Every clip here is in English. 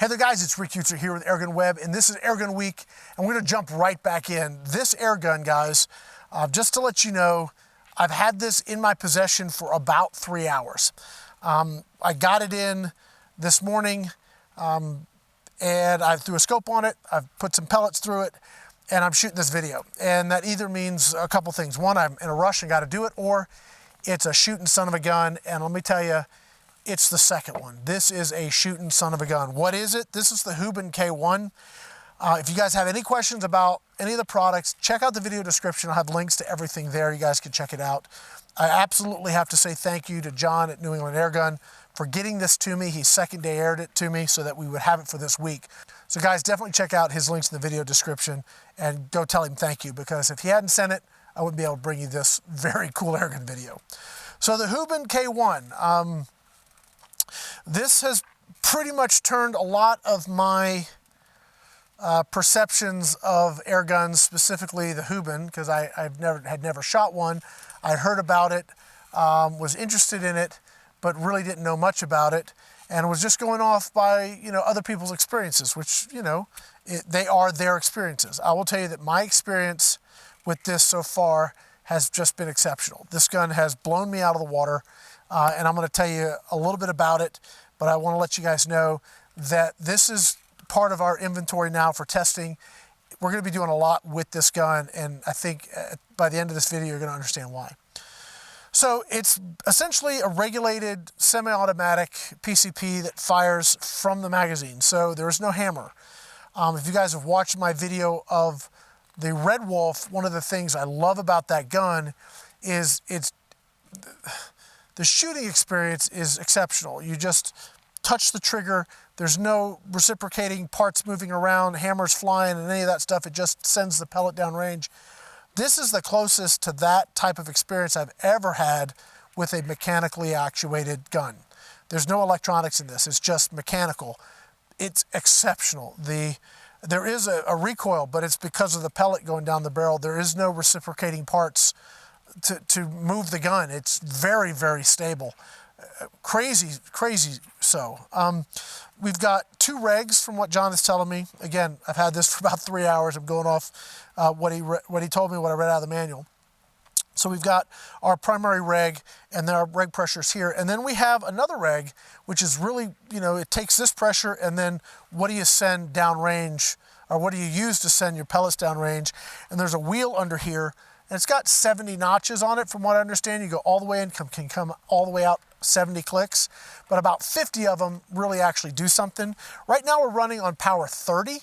Hey there guys, it's Rick Utzer here with AirgunWeb, and this is Airgun Week, and we're gonna jump right back in. This airgun, guys, just to let you know, I've had this in my possession for about 3 hours. I got it in this morning, and I threw a scope on it, I've put some pellets through it, and I'm shooting this video. And that either means a couple things. One, I'm in a rush and gotta do it, or it's a shooting son of a gun, and let me tell you, it's the second one. This is a shooting son of a gun. What is it? This is the Huben K1. If you guys have any questions about any of the products, check out the video description. I'll have links to everything there. You guys can check it out. I absolutely have to say thank you to John at New England Airgun for getting this to me. He second day aired it to me so that we would have it for this week. So guys, definitely check out his links in the video description and go tell him thank you, because if he hadn't sent it, I wouldn't be able to bring you this very cool airgun video. So the Huben K1, this has pretty much turned a lot of my perceptions of air guns, specifically the Huben, because I had never shot one. I'd heard about it, was interested in it, but really didn't know much about it, and was just going off by other people's experiences, which they are their experiences. I will tell you that my experience with this so far has just been exceptional. This gun has blown me out of the water. And I'm going to tell you a little bit about it, but I want to let you guys know that this is part of our inventory now for testing. We're going to be doing a lot with this gun, and I think by the end of this video, you're going to understand why. So it's essentially a regulated semi-automatic PCP that fires from the magazine. So there is no hammer. If you guys have watched my video of the Red Wolf, one of the things I love about that gun is the shooting experience is exceptional. You just touch the trigger. There's no reciprocating parts moving around, hammers flying, and any of that stuff. It just sends the pellet down range. This is the closest to that type of experience I've ever had with a mechanically actuated gun. There's no electronics in this. It's just mechanical. It's exceptional. There is a recoil, but it's because of the pellet going down the barrel. There is no reciprocating parts to move the gun. It's very, very stable. Crazy so. We've got 2 regs from what John is telling me. Again, I've had this for about 3 hours. I'm going off what he told me, what I read out of the manual. So we've got our primary reg, and then our reg pressures here. And then we have another reg, which is really, it takes this pressure, and then what do you send downrange, or what do you use to send your pellets downrange? And there's a wheel under here, and it's got 70 notches on it, from what I understand. You go all the way in, can come all the way out 70 clicks, but about 50 of them really actually do something. Right now we're running on power 30,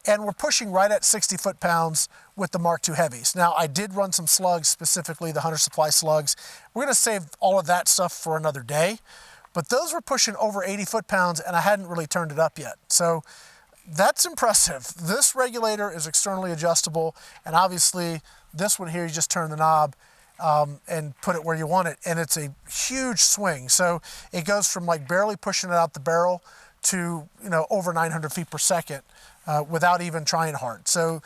and we're pushing right at 60 foot-pounds with the Mark II heavies. Now, I did run some slugs, specifically the Hunter Supply slugs. We're gonna save all of that stuff for another day, but those were pushing over 80 foot-pounds, and I hadn't really turned it up yet. So that's impressive. This regulator is externally adjustable, and obviously this one here, you just turn the knob and put it where you want it, and it's a huge swing. So it goes from like barely pushing it out the barrel to over 900 feet per second without even trying hard. So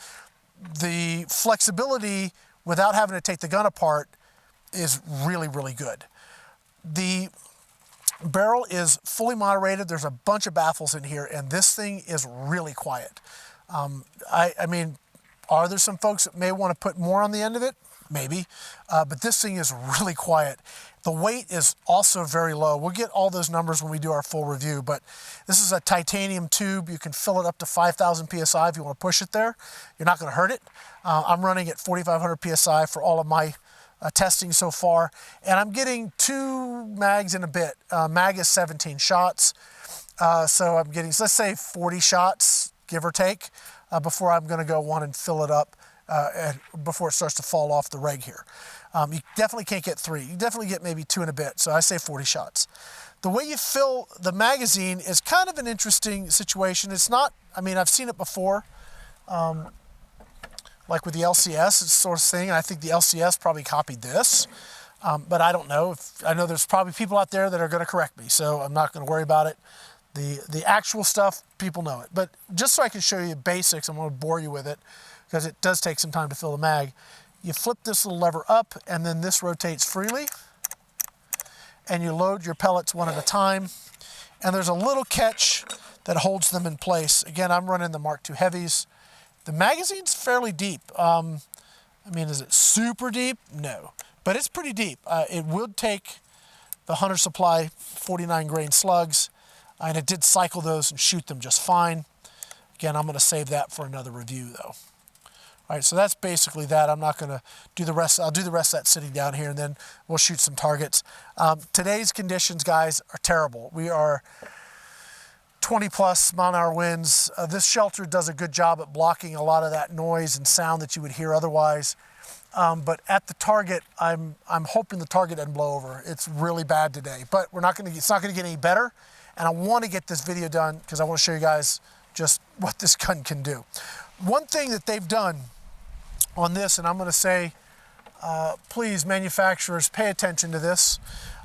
the flexibility without having to take the gun apart is really, really good. The barrel is fully moderated. There's a bunch of baffles in here, and this thing is really quiet. I mean, are there some folks that may want to put more on the end of it? Maybe, but this thing is really quiet. The weight is also very low. We'll get all those numbers when we do our full review, but this is a titanium tube. You can fill it up to 5,000 PSI if you want to push it there. You're not going to hurt it. I'm running at 4,500 PSI for all of my testing so far, and I'm getting 2 mags in a bit. Mag is 17 shots, so I'm getting, let's say 40 shots, give or take, before I'm going to go on and fill it up before it starts to fall off the reg here. You definitely can't get 3. You definitely get maybe 2 and a bit, so I say 40 shots. The way you fill the magazine is kind of an interesting situation. It's not, I mean, I've seen it before, like with the LCS, it's sort of thing. I think the LCS probably copied this, but I don't know. I know there's probably people out there that are going to correct me, so I'm not going to worry about it. The actual stuff, people know it. But just so I can show you the basics, I'm going to bore you with it, because it does take some time to fill the mag. You flip this little lever up, and then this rotates freely, and you load your pellets one at a time. And there's a little catch that holds them in place. Again, I'm running the Mark II Heavies. The magazine's fairly deep. I mean, is it super deep? No, but it's pretty deep. It would take the Hunter Supply 49 grain slugs, and it did cycle those and shoot them just fine. Again, I'm going to save that for another review though. All right, so that's basically that. I'm not going to do the rest. I'll do the rest of that sitting down here, and then we'll shoot some targets. Today's conditions, guys, are terrible. We are 20+ mile-an-hour winds. This shelter does a good job at blocking a lot of that noise and sound that you would hear otherwise. But at the target, I'm hoping the target doesn't blow over. It's really bad today, but we're not going to. It's not going to get any better. And I want to get this video done because I want to show you guys just what this gun can do. One thing that they've done on this, and I'm going to say, please, manufacturers, pay attention to this.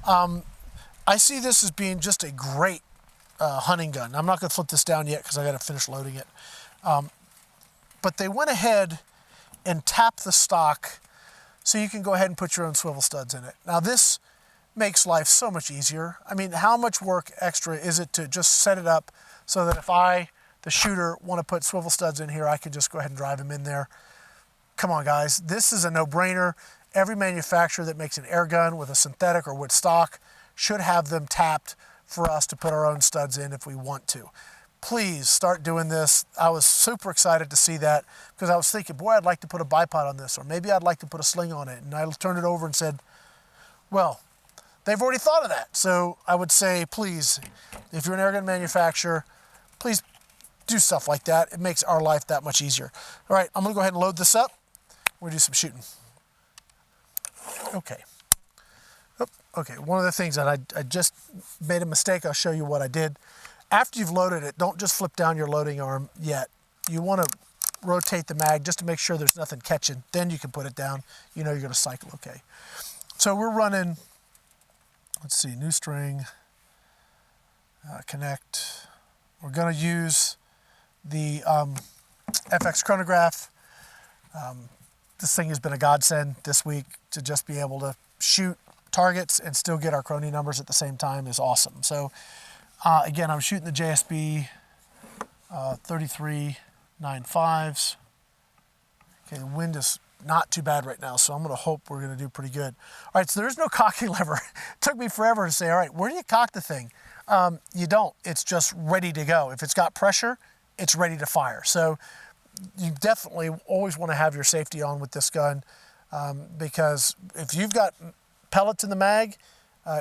I see this as being just a great hunting gun. I'm not going to flip this down yet because I got to finish loading it. But they went ahead and tapped the stock so you can go ahead and put your own swivel studs in it. Now this makes life so much easier. I mean, how much work extra is it to just set it up so that if I, the shooter, want to put swivel studs in here, I can just go ahead and drive them in there. Come on, guys, this is a no-brainer. Every manufacturer that makes an air gun with a synthetic or wood stock should have them tapped for us to put our own studs in if we want to. Please start doing this. I was super excited to see that because I was thinking, boy, I'd like to put a bipod on this, or maybe I'd like to put a sling on it. And I turned it over and said, well, they've already thought of that. So I would say, please, if you're an airgun manufacturer, please do stuff like that. It makes our life that much easier. All right, I'm gonna go ahead and load this up. We're gonna do some shooting. Okay. Okay, one of the things that I just made a mistake, I'll show you what I did. After you've loaded it, don't just flip down your loading arm yet. You want to rotate the mag just to make sure there's nothing catching. Then you can put it down. You know you're going to cycle okay. So we're running, let's see, new string, connect. We're going to use the FX Chronograph. This thing has been a godsend this week. To just be able to shoot targets and still get our Chrony numbers at the same time is awesome. So again, I'm shooting the JSB 33.95s. Okay, the wind is not too bad right now, so I'm going to hope we're going to do pretty good. All right, so there's no cocking lever. It took me forever to say, all right, where do you cock the thing? You don't. It's just ready to go. If it's got pressure, it's ready to fire. So you definitely always want to have your safety on with this gun because if you've got pellets in the mag,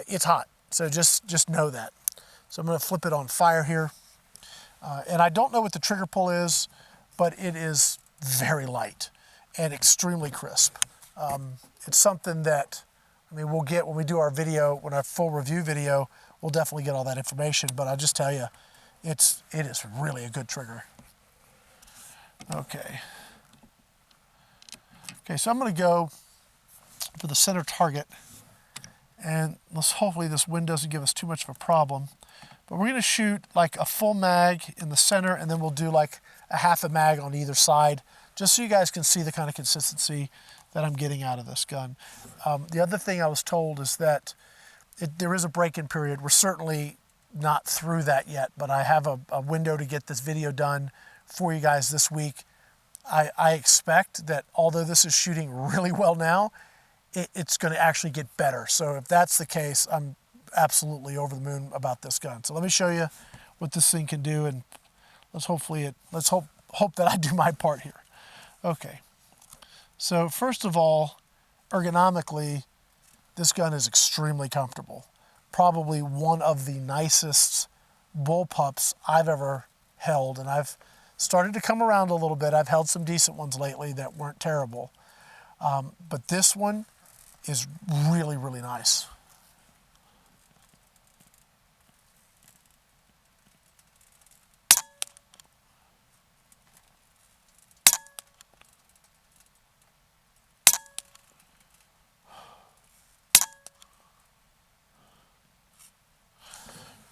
it's hot. So just know that. So I'm going to flip it on fire here. And I don't know what the trigger pull is, but it is very light and extremely crisp. It's something that, I mean, we'll get when we do our video, when our full review video, we'll definitely get all that information. But I'll just tell you, it is really a good trigger. Okay. Okay, so I'm going to go for the center target. And hopefully this wind doesn't give us too much of a problem. But we're going to shoot like a full mag in the center, and then we'll do like a half a mag on either side, just so you guys can see the kind of consistency that I'm getting out of this gun. The other thing I was told is that there is a break-in period. We're certainly not through that yet, but I have a window to get this video done for you guys this week. I expect that although this is shooting really well now, it's going to actually get better. So if that's the case, I'm absolutely over the moon about this gun. So let me show you what this thing can do, and let's hope that I do my part here. Okay. So first of all, ergonomically, this gun is extremely comfortable. Probably one of the nicest bullpups I've ever held, and I've started to come around a little bit. I've held some decent ones lately that weren't terrible. But this one is really, really nice.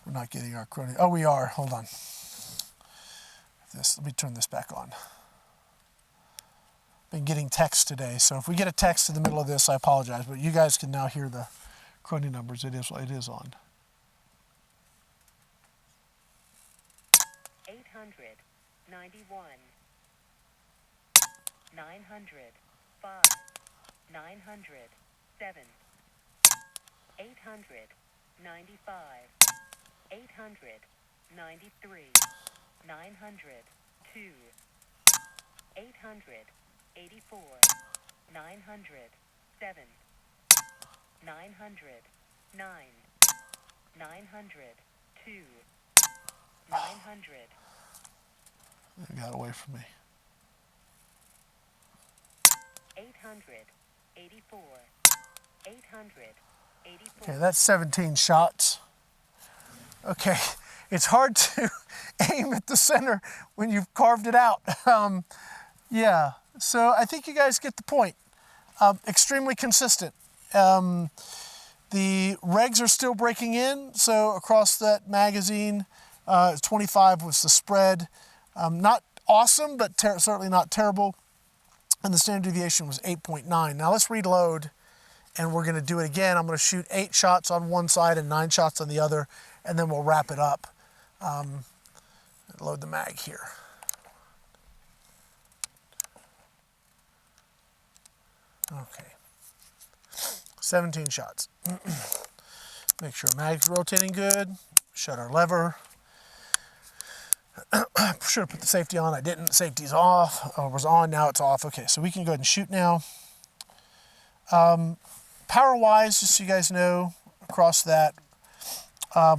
We're not getting our Chrony. Oh, we are. Hold on. Let me turn this back on. Been getting text today, so if we get a text in the middle of this, I apologize, but you guys can now hear the Chrony numbers. It is on. 891, 900, 5, 907, 895, 893, 902, 884, 907, 909, 902, 900. It got away from me. 884, 884. Okay, that's 17 shots. Okay, it's hard to aim at the center when you've carved it out. Yeah, so I think you guys get the point. Extremely consistent. The regs are still breaking in, so across that magazine, 25 was the spread. Not awesome, but certainly not terrible. And the standard deviation was 8.9. Now let's reload, and we're gonna do it again. I'm gonna shoot 8 shots on one side and 9 shots on the other, and then we'll wrap it up. Load the mag here. Okay, 17 shots. Make sure mag's rotating good. Shut our lever. Should have put the safety on. I didn't. Safety's off. Oh, it was on. Now it's off. Okay, so we can go ahead and shoot now. Power-wise, just so you guys know, across that,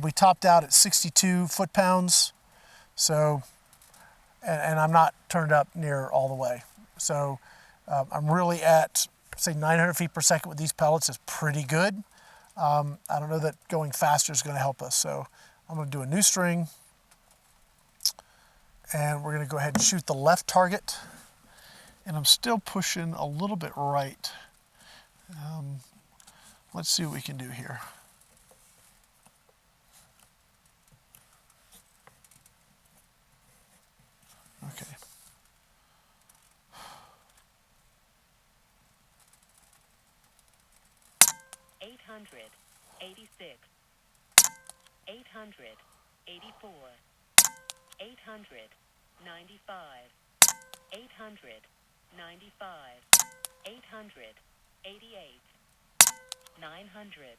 we topped out at 62 foot-pounds. So, and I'm not turned up near all the way. So I'm really at, say, 900 feet per second with these pellets is pretty good. I don't know that going faster is going to help us. So I'm going to do a new string. And we're going to go ahead and shoot the left target. And I'm still pushing a little bit right. Let's see what we can do here. Okay. $886, 884, 895, 895, 888, 900,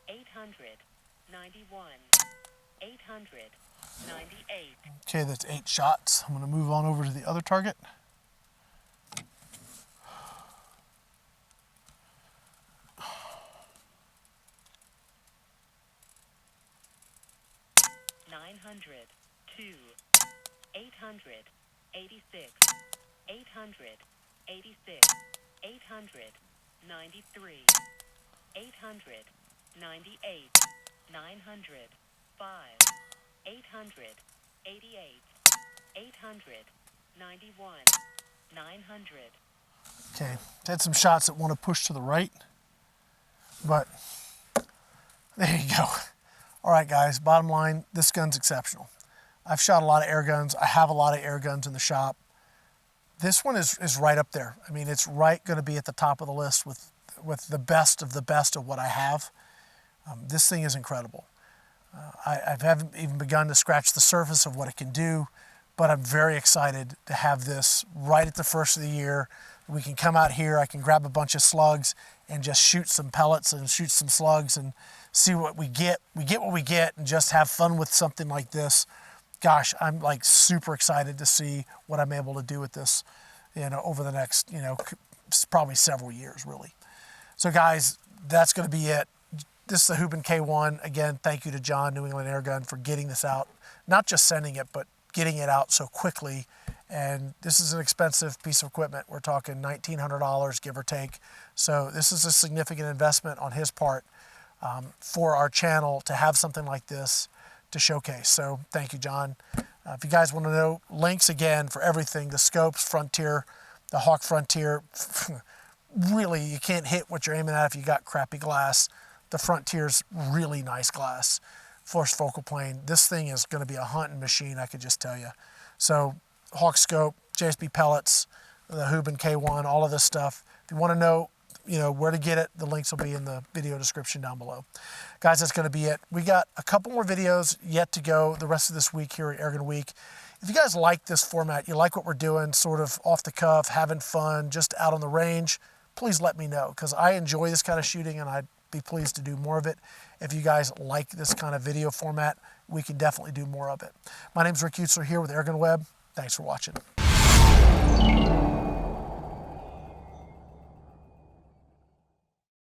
891, 898. Okay, that's 8 shots. I'm going to move on over to the other target. $900, 2, 800, 86, 800, 86, 800, 93, 800, 98, 900, 5, 800, 88, 800, 91, 900. Okay, had some shots that want to push to the right, but there you go. All right, guys, bottom line, this gun's exceptional. I've shot a lot of air guns. I have a lot of air guns in the shop. This one is right up there. I mean, it's right going to be at the top of the list with the best of what I have. This thing is incredible. I haven't even begun to scratch the surface of what it can do, but I'm very excited to have this right at the first of the year. We can come out here, I can grab a bunch of slugs and just shoot some pellets and shoot some slugs and see what we get. We get what we get and just have fun with something like this. Gosh, I'm like super excited to see what I'm able to do with this, you know, over the next, you know, probably several years, really. So guys, that's going to be it. This is the Huben K1. Again, thank you to John, New England Airgun, for getting this out. Not just sending it, but getting it out so quickly. And this is an expensive piece of equipment. We're talking $1,900, give or take. So this is a significant investment on his part for our channel to have something like this to showcase. So thank you, John. If you guys want to know, links again for everything, the scopes, Frontier, the Hawke Frontier, really you can't hit what you're aiming at if you got crappy glass. The Frontier's really nice glass, forced focal plane. This thing is going to be a hunting machine, I could just tell you. So Hawke scope, JSB Pellets, the Huben K1, all of this stuff. If you want to know where to get it, the links will be in the video description down below. Guys, that's going to be it. We got a couple more videos yet to go the rest of this week here at Airgun Week. If you guys like this format, you like what we're doing, sort of off the cuff, having fun, just out on the range, please let me know, because I enjoy this kind of shooting and I'd be pleased to do more of it. If you guys like this kind of video format, we can definitely do more of it. My name's Rick Utzler here with AirgunWeb. Thanks for watching.